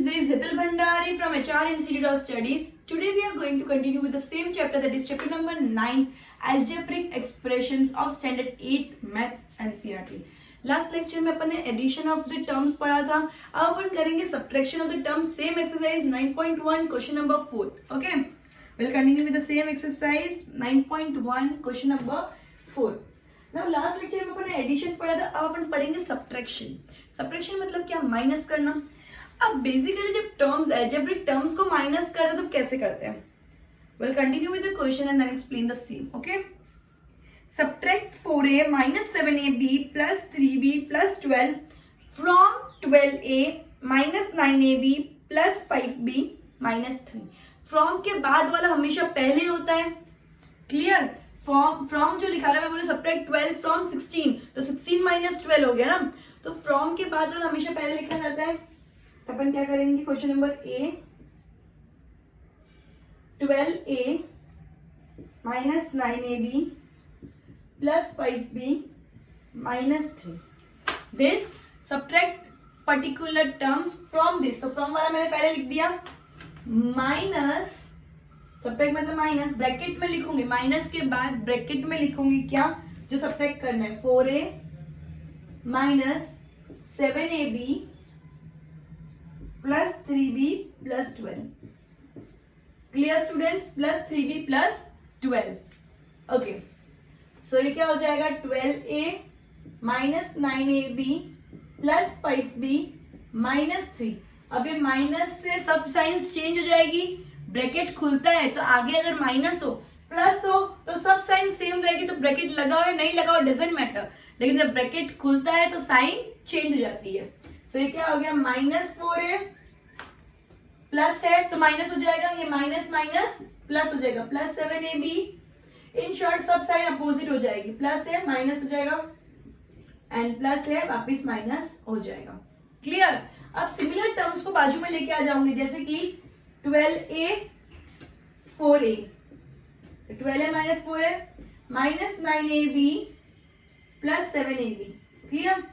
this is Hital Bhandari from HR Institute of Studies. Today we are going to continue with the same chapter, that is chapter number 9, Algebraic Expressions of Standard 8 Maths NCERT. Last lecture में अपन ने addition of the terms पढ़ा था. अब अपन करेंगे subtraction of the terms. Same exercise 9.1 question number 4. Okay, will continue with the same exercise 9.1 question number 4. Now last lecture में अपन ने addition पढ़ा था. अब अपन पढ़ेंगे सब्ट्रैक्शन. सब्ट्रैक्शन मतलब क्या? माइनस करना. अब बेसिकली जब टर्म्स अलजेब्रिक टर्म्स को माइनस करते हैं तो कैसे करते हैं? Will continue with the question and then explain the same. Okay, subtract 4a minus 7ab plus 3b plus 12 from 12a minus 9ab plus 5b minus 3. from के बाद वाला हमेशा पहले होता है. क्लियर? from जो लिखा रहा है मैं बोले subtract 12 from 16, तो 16 minus 12 हो गया ना. तो from के बाद वाला हमेशा पहले लिखा जाता है. तो अपन क्या करेंगे? Question number A, 12a minus 9ab plus 5b minus 3. This subtract particular terms from this. तो from वाला मैंने पहले लिख दिया. माइनस, subtract मतलब माइनस, ब्रैकेट में लिखूंगी. माइनस के बाद ब्रैकेट में लिखूंगी क्या जो subtract करना है? 4a minus 7ab plus 3b plus 12. Clear students? plus 3b plus 12. Okay, so ये क्या हो जाएगा? 12a minus 9ab plus 5b minus 3. अब ये माइनस से सब साइंस चेंज हो जाएगी. ब्रैकेट खुलता है तो आगे अगर माइनस हो प्लस हो तो सब साइन सेम रहेगी. तो ब्रैकेट लगाओ या नहीं लगाओ डजेंट मैटर, लेकिन जब ब्रैकेट खुलता है तो साइन चेंज हो जाती है. सो ये क्या हो गया? माइनस 4a प्लस है तो माइनस हो जाएगा. ये माइनस माइनस प्लस हो जाएगा. Plus 7ab. इन शॉर्ट सब साइन अपोजिट हो जाएगी. प्लस है माइनस हो जाएगा एंड प्लस है वापिस माइनस हो जाएगा. क्लियर? अब सिमिलर टर्म्स को बाजू में लेके आ जाऊंगी, जैसे कि 12a 4a, 12a minus 4a minus 9ab plus 7ab. Clear?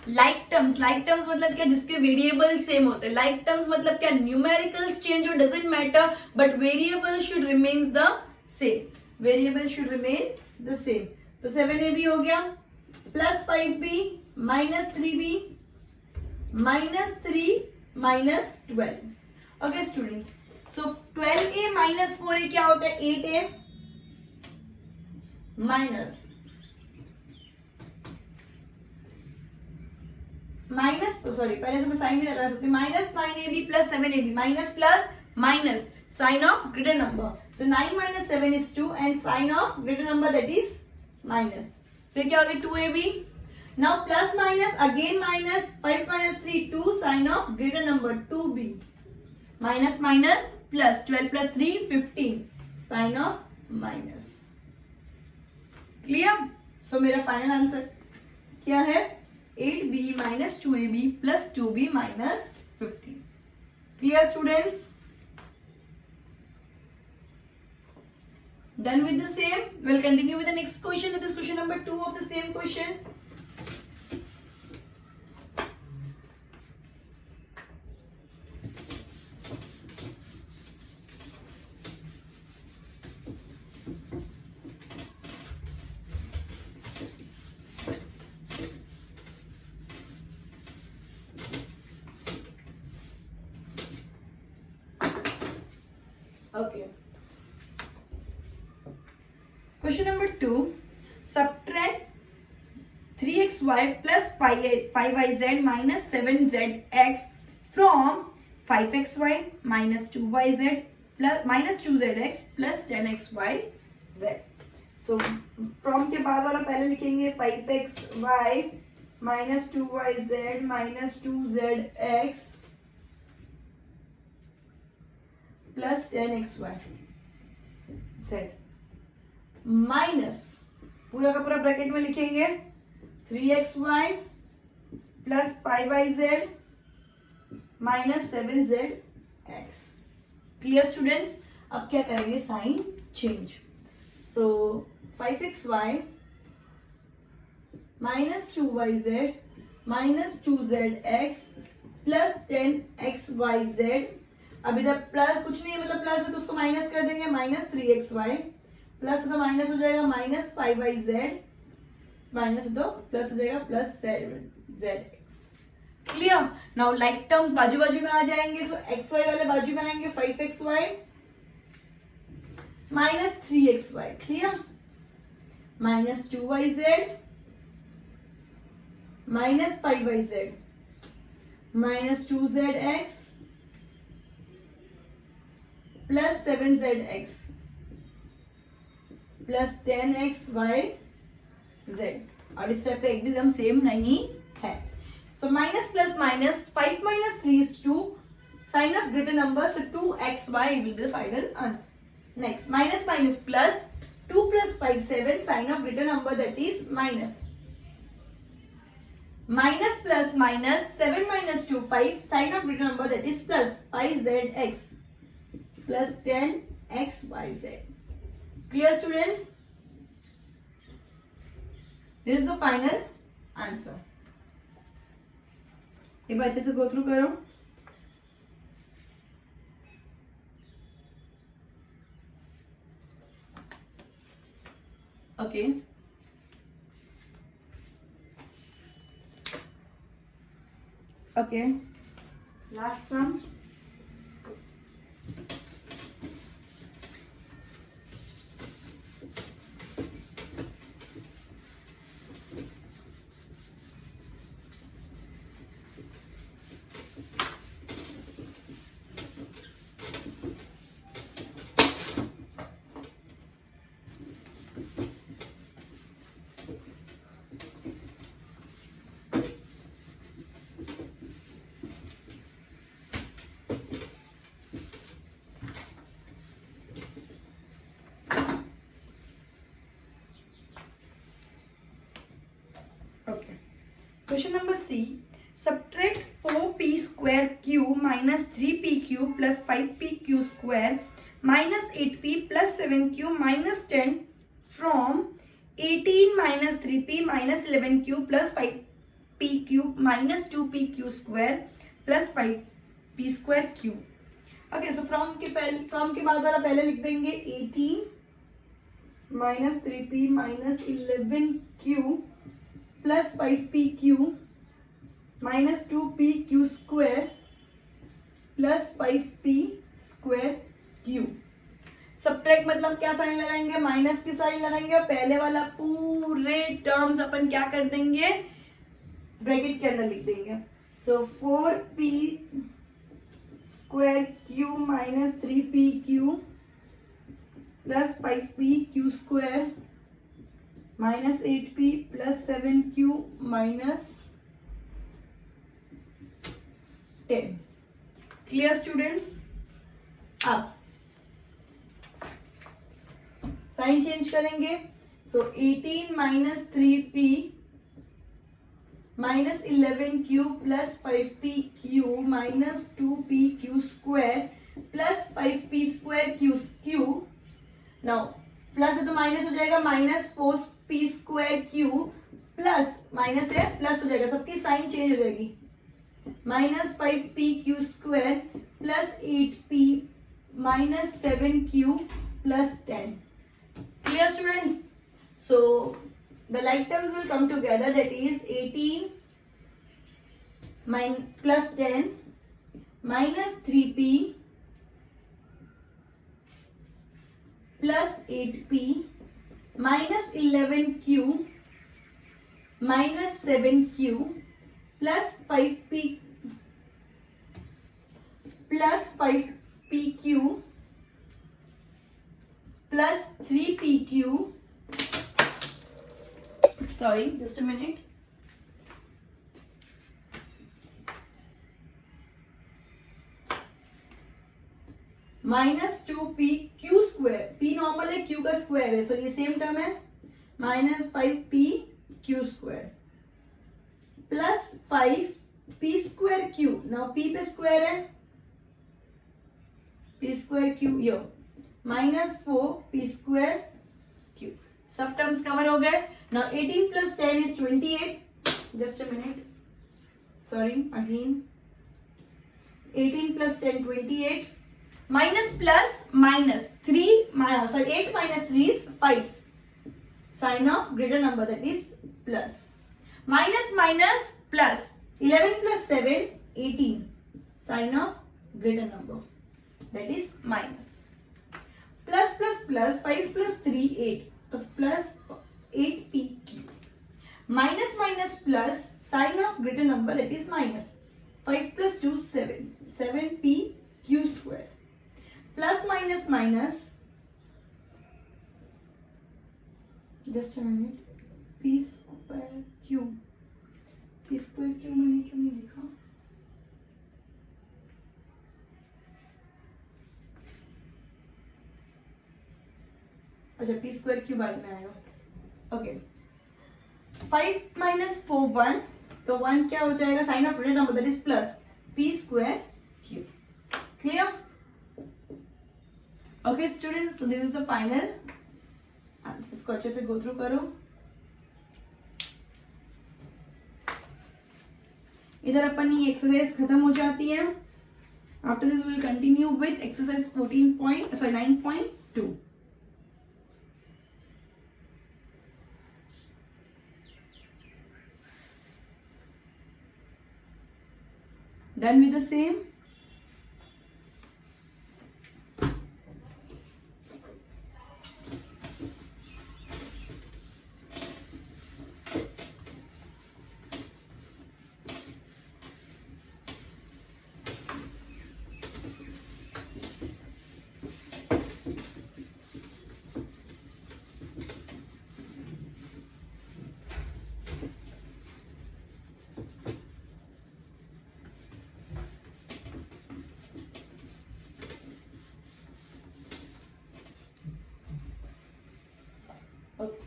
Like terms मतलब क्या? जिसके वेरिएबल सेम होते हैं. लाइक टर्म्स मतलब क्या? न्यूमेरिकल्स चेंज हो doesn't matter but variable should remains the same. Variable should remain the same. तो 7ab हो गया plus 5b minus 3b minus 3 minus 12. Okay students, so 12a minus 4a क्या होता है? 8a माइनस तो सॉरी पहले से मैं साइन भी लगा सकती हूँ. Minus 9ab plus 7ab. Minus plus minus, sign of greater number. So 9 minus 7 is 2 and sign of greater number, that is minus. So क्या हो गया? 2ab. Now plus minus again minus, 5 minus 3 2, sign of greater number 2b. Minus minus plus, 12 plus 3 15, sign of minus. Clear? So मेरा final answer क्या है? 8b minus 2ab plus 2b minus 15. Clear students? Done with the same. We'll continue with the next question. That is question number 2 of the same question. Okay. Question number 2. Subtract 3xy plus 5yz minus 7zx from 5xy minus 2yz plus minus 2zx plus 10xyz. So from के बाद वाला पहले लिखेंगे 5xy minus 2yz minus 2zx plus 10xy z minus पूरा का पूरा bracket में लिखेंगे 3xy plus 5yz minus 7zx. Clear students? अब क्या करेंगे? Sign change. So 5xy minus 2yz minus 2zx plus 10xyz। अब इधर प्लस कुछ नहीं है, मतलब प्लस है तो उसको माइनस कर देंगे, माइनस 3xy, प्लस है तो माइनस हो जाएगा माइनस 5yz, माइनस है तो प्लस हो जाएगा plus 7zx। Clear. Now like terms बाजू बाजू में आ जाएंगे, सो xy वाले बाजू में आएंगे, 5xy minus 3xy, clear, minus 2yz minus 5yz minus 2zx plus 7zx plus 10xyz। और इस टाइप का एकदम सेम नहीं है। So minus plus minus 5 minus 3 is 2, sign of greater number, so 2xy will be the final answer. Next, minus minus plus 2 plus 5 7, sign of greater number, that is minus. Minus plus minus 7 minus 2 5, sign of greater number, that is plus 5zx plus 10xyz. Clear students? This is the final answer. एक बार अच्छे से go through करो। Okay, okay, last some. Question number C. Subtract 4p square q minus 3pq plus 5pq square minus 8p plus 7q minus 10 from 18 minus 3p minus 11q plus 5pq minus 2pq square plus 5p square q. Okay, so from के बाद वाला पहले लिख देंगे 18 minus 3p minus 11q plus 5pq minus 2pq square plus 5p square q। Subtract मतलब क्या sign लगाएंगे, minus की साइन लगाएंगे, पहले वाला पूरे टर्म्स अपन क्या कर देंगे, ब्रैकेट के अंदर लिख देंगे। सो 4p square q minus 3pq plus 5pq square minus 8p plus 7q minus 10। Clear students? अब साइन चेंज करेंगे। सो 18 minus 3p minus 11q plus 5pq minus 2pq square plus 5p square q। Now plus है तो minus हो जाएगा, minus 4p square q plus minus है plus हो जाएगा, सबकी साइन चेंज हो जाएगी, minus 5pq square plus 8p minus 7q plus 10। Clear students? So the like terms will come together, that is 18 plus 10 minus 3p plus 8p minus 11q minus 7q plus 5p plus 5pq plus 3pq, sorry just a minute, minus 2pq square, p normal है, q का square है, सो ये same term है, minus 5pq square plus 5p square q। Now p पे square है, p square q, यो minus 4p square q। सब terms cover हो गए। Now 18 plus 10 is 28, just a minute, sorry again 18 plus 10, 28. Minus plus minus 3, sorry, 8 minus 3 is 5. Sign of greater number, that is plus. Minus minus plus 11 plus 7, 18. Sign of greater number, that is minus. Plus plus plus 5 plus 3, 8. So plus 8pq. Minus minus plus sign of greater number, that is minus. 5 plus 2, 7. 7pq square. Plus minus minus, just a minute, p square q. p square q मैंने क्यों नहीं लिखा? अच्छा, p square q बाद में आएगा. Okay, 5 minus 4, 1. तो 1 क्या हो जाएगा? Sign of greater number, that is plus p square q. Clear? Okay students, so this is the final answer. इसको अच्छे से गो थ्रू करो. इधर अपन ये एक्सरसाइज खत्म हो जाती है. After this will continue with exercise 9.2. Done with the same. Okay.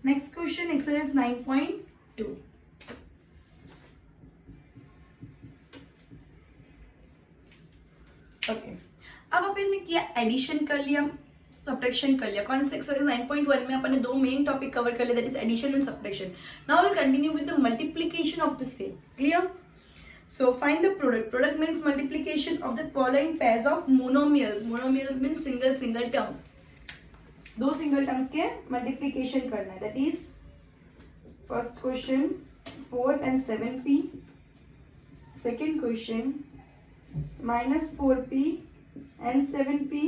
Next question, exercise 9.2. Okay. अब अपन ने किया एडिशन कर लिया, सब्ट्रैक्शन कर लिया. कौन से एक्सरसाइज 9.1 में अपन ने दो मेन टॉपिक कवर कर लिया, that is addition and subtraction. Now will continue with the multiplication of the same. Clear? So find the product. Product means multiplication of the following pairs of monomials. Monomials means single terms. दो single terms के multiplication करना है. That is first question 4 and 7p. Second question minus 4p and 7p.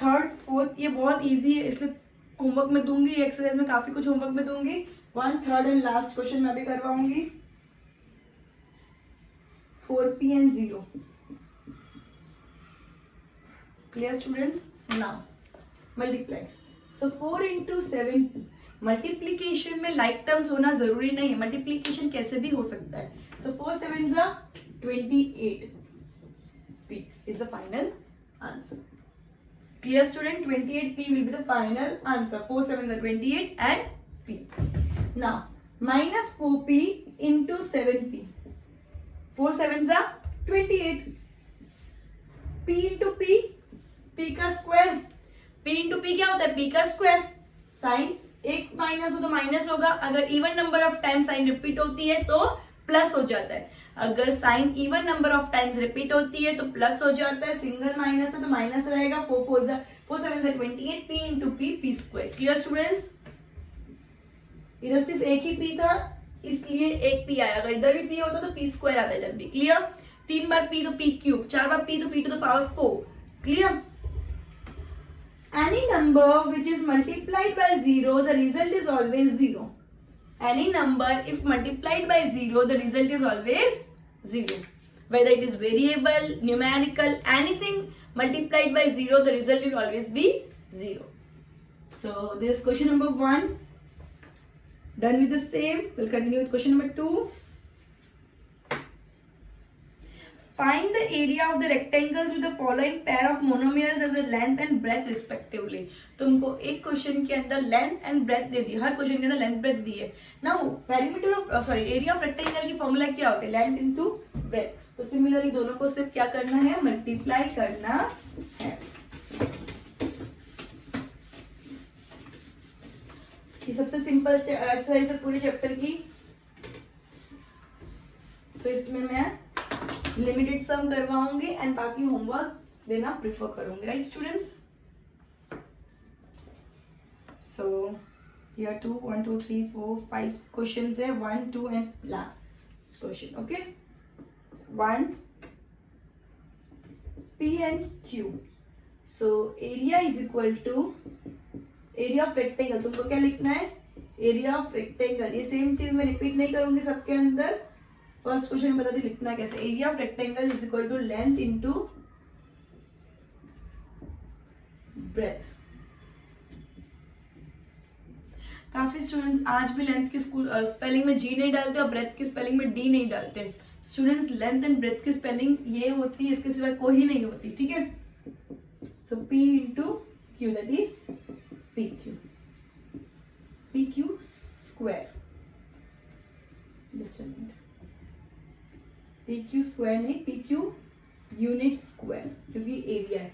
Third, fourth ये बहुत easy है, इसलिए homework में दूंगी. एक्सरसाइज में काफी कुछ होमवर्क में दूंगी. 1, 3rd and last क्वेश्चन मैं भी करवाऊंगी. 4p and 0. Clear students? Now multiply. So 4 into 7. Multiplication में like terms होना जरूरी नहीं है. Multiplication कैसे भी हो सकता है. So 4 7s are 28. P is the final answer. Clear student? 28p will be the final answer. 4 7s are 28 and p. Now minus 4p into 7p. 4 7s are 28. p into p, p का square. p into p क्या होता है? p का square. Sign एक minus हो तो minus होगा. अगर even number of time sign repeat होती है तो प्लस हो जाता है. अगर sign even number of times repeat होती है तो प्लस हो जाता है. सिंगल माइनस है तो माइनस रहेगा. 4 7 28. p into p, p square. Clear students? इधर सिर्फ एक ही p था इसलिए एक p आया. अगर इधर भी p होता तो p स्क्वायर आता है इधर भी. क्लियर? 3 बार p तो p क्यूब, 4 बार p तो p to the power 4. Clear? Any number which is multiplied by 0, the result is always 0. Any number if multiplied by 0, the result is always 0. Whether it is variable, numerical, anything multiplied by 0, the result will always be 0. So this is question number 1. Done with the same. We'll continue with question number 2. Find the area of the rectangles with the following pair of monomials as a length and breadth respectively. तुमको एक question के अंदर length and breadth दे दी. हर question के अंदर length breadth दी है. Now perimeter of area of rectangle की फॉर्मूला क्या होता है? Length into breadth. तो सिमिलरली दोनों को सिर्फ क्या करना है? मल्टीप्लाई करना है. ये सबसे सिंपल एक्सरसाइज है पूरे चैप्टर की। सो इसमें मैं लिमिटेड सम करवाऊंगी एंड बाकी होमवर्क देना प्रेफर करूंगी, right students. So here 2 1 2 3 4 5 questions है, 1 2 and last question. Okay, 1 P and Q. So area is equal to area of rectangle. तुमको क्या लिखना है? Area of rectangle. ये सेम चीज मैं रिपीट नहीं करूंगी सबके अंदर, फर्स्ट क्वेश्चन में बता दी लिखना कैसे। Area of rectangle is equal to length into breadth. काफी स्टूडेंट्स आज भी लेंथ की स्पेलिंग में जी नहीं डालते और ब्रेथ की स्पेलिंग में डी नहीं डालते। स्टूडेंट्स लेंथ एंड ब्रेथ की स्पेलिंग ये होती है, इसके सिवा कोई नहीं होती, ठीक है। सो P into Q that is PQ, PQ square, just a minute, PQ square नहीं, PQ यूनिट स्क्वायर, क्योंकि एरिया है।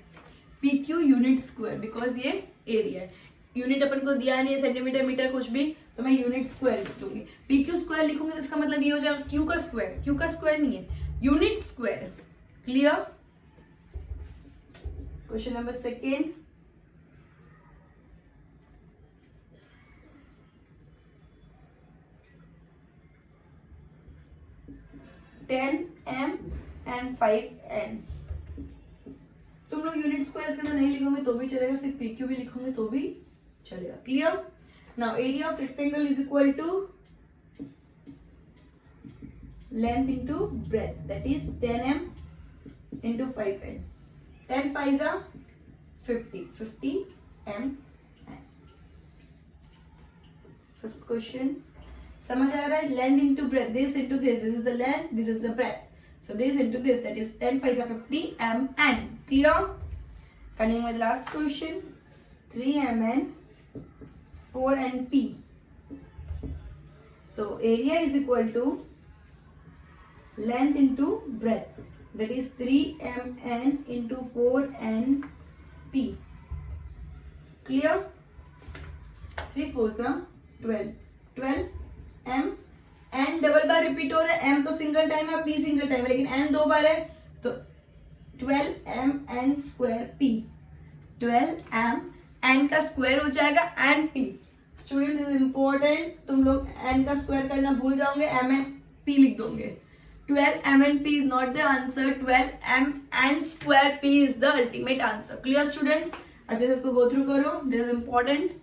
PQ यूनिट स्क्वायर बिकॉज ये एरिया है। यूनिट अपन को दिया नहीं है, सेंटीमीटर मीटर कुछ भी, तो मैं यूनिट स्क्वायर लिख दूंगी। PQ स्क्वायर लिखूंगी तो इसका मतलब ये हो जाएगा Q का स्क्वायर। Q का स्क्वायर नहीं है, unit square. Clear? Question number second, m and 5n। तुम लोग यूनिट स्क्वायर इसके अंदर नहीं लिखोगे तो भी चलेगा, सिर्फ PQ भी लिखोगे तो भी चलेगा। Clear? Now area of rectangle is equal to length into breadth that is 10m into 5n। 10 5 50, 50m। Fifth question समझ आ रहा है? Length into breadth, this into this is the length, this is the breadth, so this into this, that is 10 5 50 mn। clear? Continuing with last question, 3mn 4np। so area is equal to length into breadth, that is 3mn into 4np। clear? 3 4 12, 12m n double बार रिपीट हो रहा है, m तो single time है, p single time है, लेकिन n 2 बार है तो 12m n square p. 12m n का स्क्वायर हो जाएगा n p. Student is important, तुम लोग n का स्क्वायर करना भूल जाओगे, m n p लिख दोगे। 12m n p is not the answer, 12m n square p is the ultimate answer. Clear students? अच्छे से इसको गो थ्रू करो, this is important.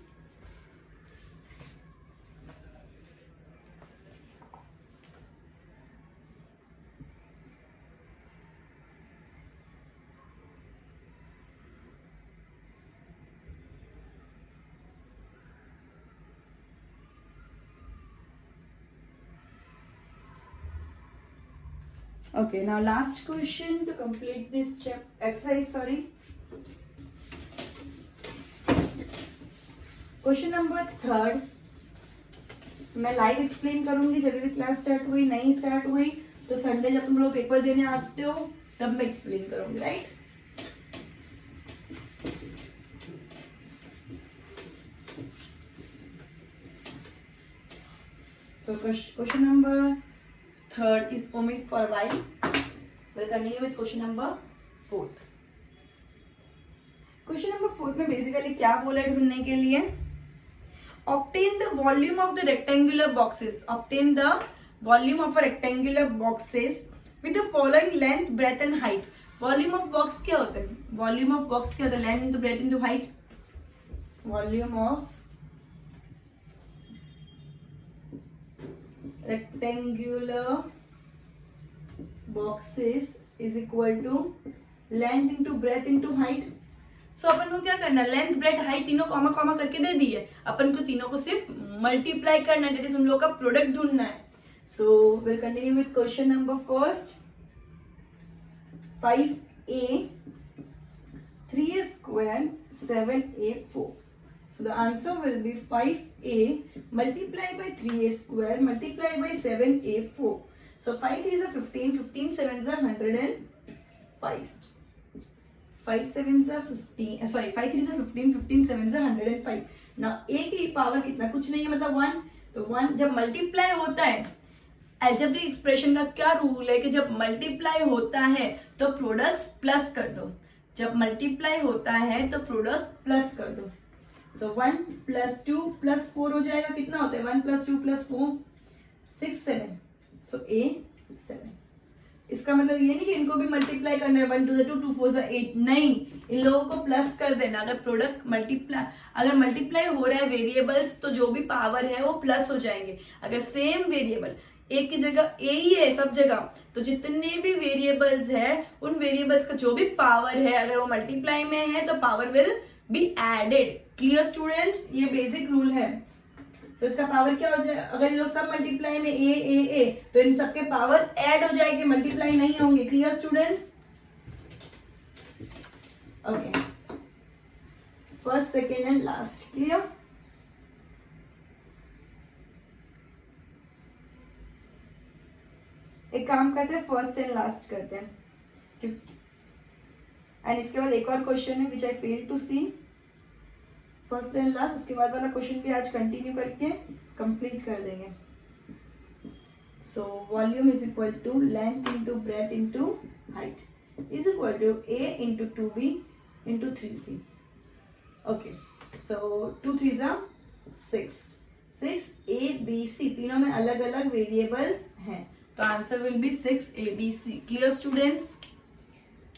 Okay, now last question to complete this exercise, sorry. Question number 3, मैं live explain करूंगी। जब भी class start हुई, नहीं स्टार्ट हुई, तो संडे जब तुम लोग पेपर देने आते हो तब मैं एक्सप्लेन करूंगी, right? So question number 3 is omit for while. We'll continue with question number 4. Question number 4 में बेसिकली क्या बोला है ढूंढने के लिए? Obtain the volume of the rectangular boxes. Obtain the volume of a rectangular boxes with the following length, breadth and height. Volume of box क्या होता है? Volume of box क्या होता है? Length into breadth into height. Volume of rectangular boxes is equal to length into breadth into height. सो अपन को क्या करना है? लेंथ ब्रेथ हाइट तीनों कॉमा कॉमा करके दे दी है, अपन को तीनों को सिर्फ मल्टीप्लाई करना है, उन लोगों का प्रोडक्ट ढूंढना है। So will continue with question number first. 5a 3a square 7a 4. So the answer will be 5a multiplied by 3a square multiplied by 7a 4. So 5 3 is a 15, 15 7 is a 105. 5 7 जा 15, sorry 5 3 जा 15, 15 7 जा 105 ना। ए की power कितना, कुछ नहीं है मतलब 1। तो 1 जब मल्टीप्लाई होता है, एल्जेब्रिक एक्सप्रेशन का क्या रूल है कि जब मल्टीप्लाई होता है तो प्रोडक्ट्स प्लस कर दो, जब मल्टीप्लाई होता है तो प्रोडक्ट प्लस कर दो। सो 1 + 2 + 4 हो जाएगा, कितना होता है 1 + 2 + 4 6 7। सो ए 7। इसका मतलब ये नहीं कि इनको भी मल्टीप्लाई करना है, 1 2 2 2 4 8, नहीं, इन लोगों को प्लस कर देना। अगर प्रोडक्ट अगर मल्टीप्लाई हो रहा है वेरिएबल्स तो जो भी पावर है वो प्लस हो जाएंगे। अगर सेम वेरिएबल एक की जगह ए ही है सब जगह, तो जितने भी वेरिएबल्स है उन वेरिएबल्स का जो भी पावर है अगर वो मल्टीप्लाई में है तो power will be added. Clear students, ये बेसिक रूल है। तो इसका पावर क्या हो जाए, अगर ये लोग सब मल्टीप्लाई में ए तो इन सबके पावर ऐड हो जाएंगे, मल्टीप्लाई नहीं होंगे। Clear students? Okay, first second and last clear. एक काम करते हैं, फर्स्ट एंड लास्ट करते हैं, एंड इसके बाद एक और क्वेश्चन है which I fail to see. First and last, उसके बाद वाला क्वेश्चन भी आज कंटिन्यू करके कंप्लीट कर देंगे। So volume is equal to length into breadth into height is equal to A into 2b into 3c। Okay, so 2 3 जा 6, 6 a b c तीनों में अलग अलग वेरिएबल्स हैं, तो answer will be 6 a b c। Clear students?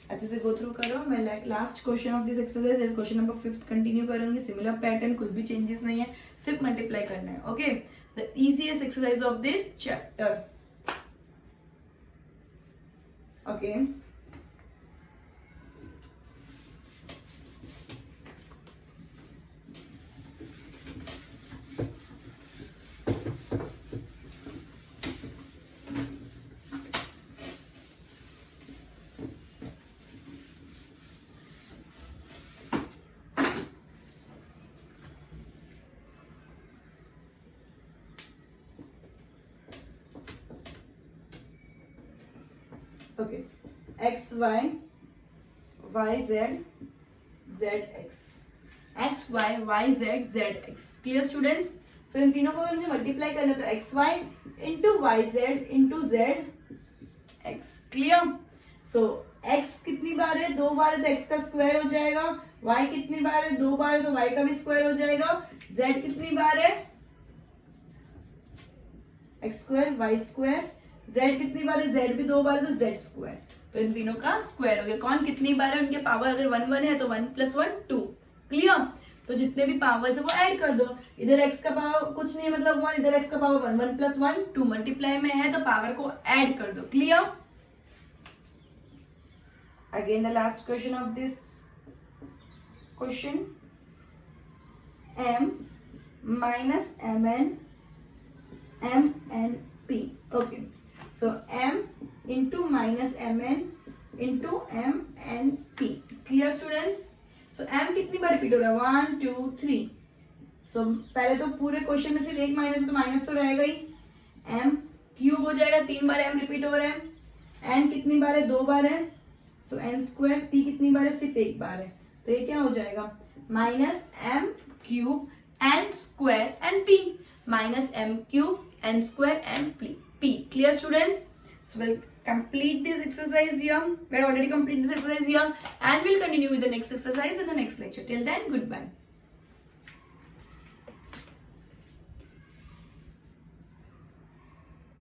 अच्छे से go through करो। मैं last question of this exercise question number 5 continue करूंगी। सिमिलर पैटर्न, कुछ भी चेंजेस नहीं है, सिर्फ मल्टीप्लाई करना है। Okay, the easiest exercise of this chapter. Okay, okay, X Y Y Z Z X, X Y Y Z Z X. Clear students? So इन तीनों को अगर मुझे मल्टीप्लाई करना है तो X Y into Y Z into Z X. Clear? So X कितनी बार है, 2 बार है तो एक्स का स्क्वायर हो जाएगा। वाई कितनी बार है, 2 बार है तो वाई का भी स्क्वायर हो जाएगा। जेड कितनी बार है, x square y square. Z कितनी बार है, जेड भी 2 बार है तो जेड स्क्वायर। तो इन तीनों का स्क्वायर हो गया। कौन कितनी बार है, उनके पावर अगर 1 1 है तो 1 + 1 2। क्लियर? तो जितने भी पावर्स है वो ऐड कर दो। इधर एक्स का पावर कुछ नहीं मतलब 1, इधर एक्स का पावर 1, 1 + 1 2, मल्टीप्लाई में है तो पावर को ऐड कर दो। Clear? Again the last question of this question, m minus mn p. Okay, so m into minus mn into mnp. Clear students? So m कितनी बार रिपीट हो रहा है, 1 2 3. So पहले तो पूरे क्वेश्चन में सिर्फ एक माइनस तो माइनस तो रहेगा ही. m क्यूब हो जाएगा, 3 बार m रिपीट हो रहा है. n कितनी बार है, 2 बार है. सो n स्क्वायर. p कितनी बार है, सिर्फ 1 बार है. तो ये क्या हो जाएगा, minus m cube n square and p, minus m cube n square and p. Clear students? So we'll complete this exercise here. We have already completed this exercise here and we'll continue with the next exercise in the next lecture. Till then, goodbye.